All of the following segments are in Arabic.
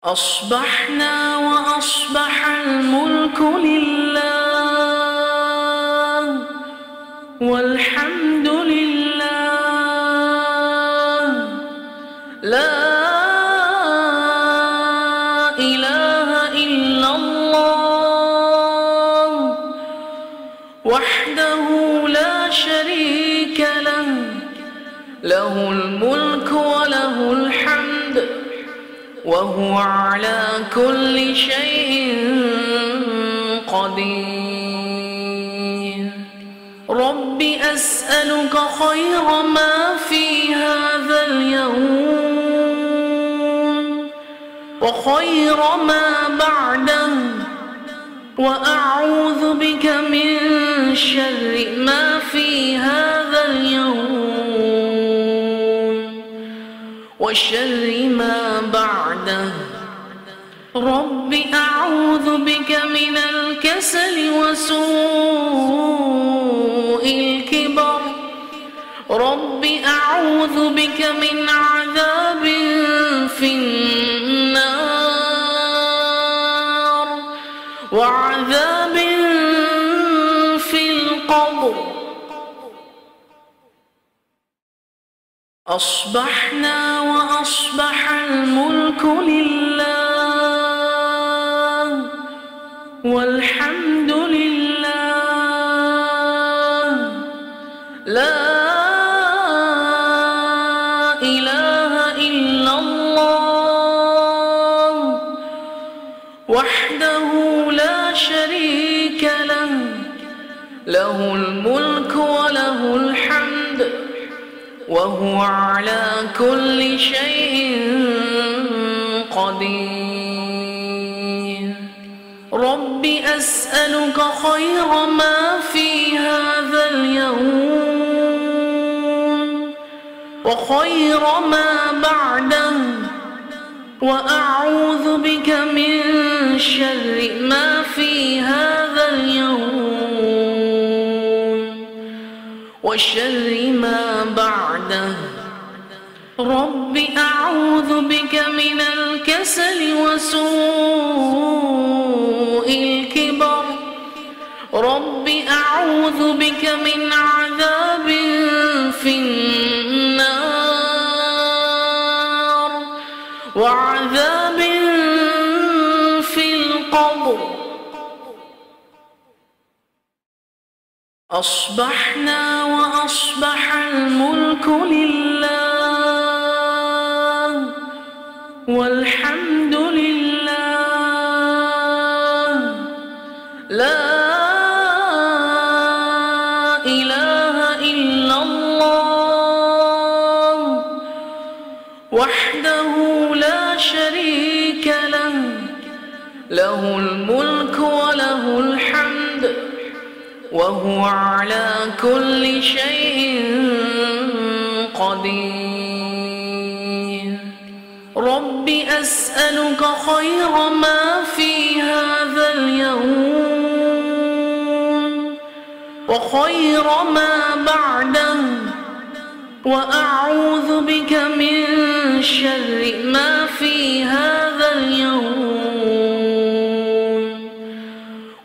أصبحنا وأصبح الملك لله والحمد لله لا إله إلا الله وحده لا شريك له له الملك وله الحمد وهو على كل شيء قدير. رب أسألك خير ما في هذا اليوم وخير ما بعده وأعوذ بك من شر ما في هذا اليوم وشر ما بعده. رب أعوذ بك من الكسل وسوء الكبر. رب أعوذ بك من عذاب في النار وعذاب في القبر. أصبحنا وأصبح الملك لله والحمد لله لا إله إلا الله وحده لا شريك له له الملك وله الحمد وهو على كل شيء قدير. رب أسألك خير ما في هذا اليوم وخير ما بعده وأعوذ بك من شر ما في هذا اليوم وشر ما بعده. رب أعوذ بك من الكسل وسوء الكبر. رب أعوذ بك من عذاب في النار وعذاب في القبر. أصبحنا وأصبح الملك لله والحمد لله لا إله إلا الله وحده لا شريك له له الملك وله الحمد وهو على كل شيء قدير. رب أسألك خير ما في هذا اليوم وخير ما بعده وأعوذ بك من شر ما في هذا اليوم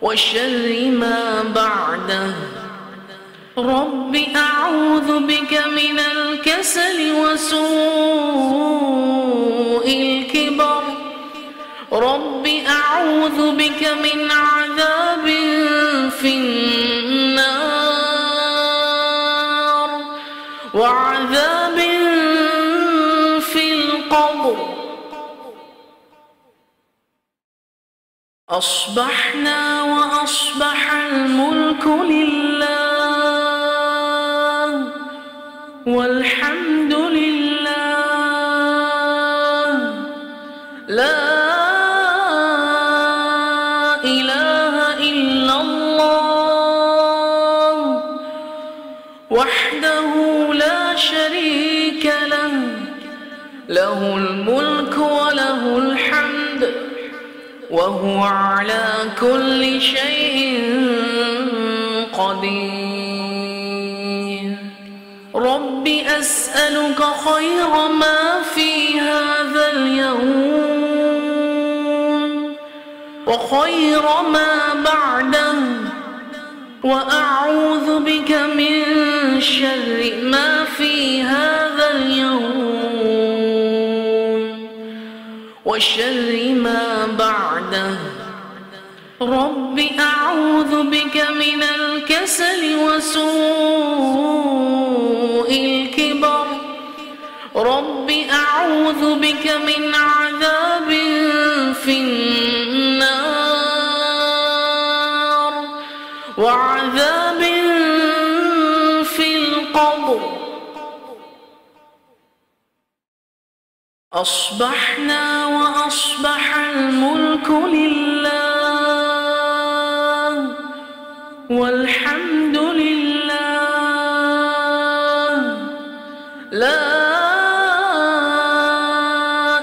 وشر ما بعده. رب أعوذ بك من الكسل وسوء الكبر. رب أعوذ بك من عذاب في النار وعذاب في القبر. أصبحنا وأصبح الملك لله والحمد لله لا إله إلا الله وحده لا شريك له له الملك وله الحمد وهو على كل شيء قدير. رب أسألك خير ما في هذا اليوم وخير ما بعده، وأعوذ بك من شر ما في هذا اليوم وشر ما بعده. رب أعوذ بك من الكسل وسوء الكبر. رب أعوذ بك من عذاب في النار وعذاب في القبر. أصبحنا وأصبح الملك لله والحمد لله، لا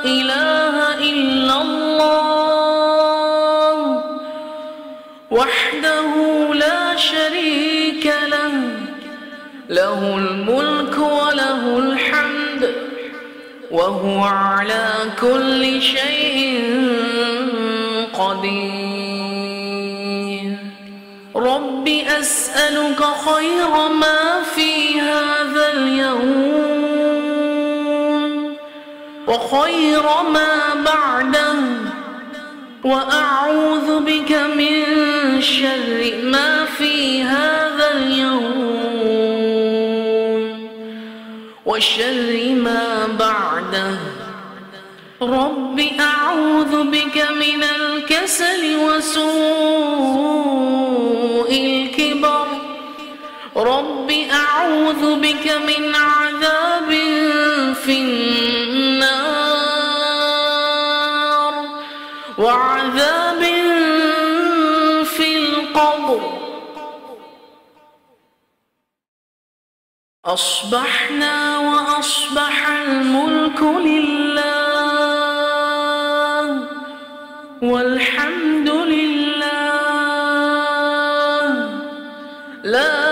إله إلا الله وحده لا شريك له، له الملك وله الحمد وهو على كل شيء قدير. رب أسألك خير ما في هذا اليوم وخير ما بعده، وأعوذ بك من شر ما في هذا اليوم وشر ما بعده. رب أعوذ بك من الكسل وسوء الكبر. رب أعوذ بك من عذاب في النار وعذاب في القبر. أصبحنا وأصبح الملك لله والحمد لله، لا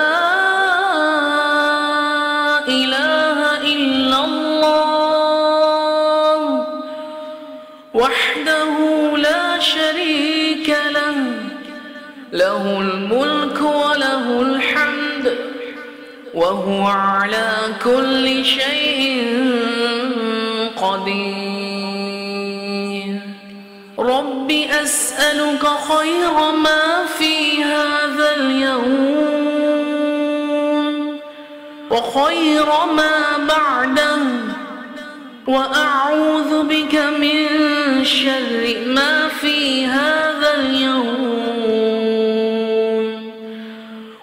إله إلا الله وحده لا شريك له، له الملك وله الحمد وهو على كل شيء قدير. رب أسألك خير ما في هذا اليوم وخير ما بعده، وأعوذ بك من شر ما في هذا اليوم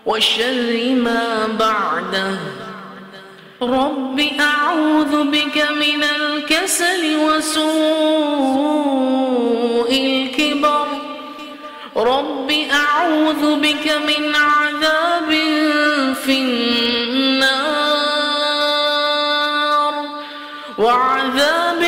وشر ما بعده. رب أعوذ بك من الكسل وسوء الكبر. رب أعوذ بك من عذاب في النار وعذاب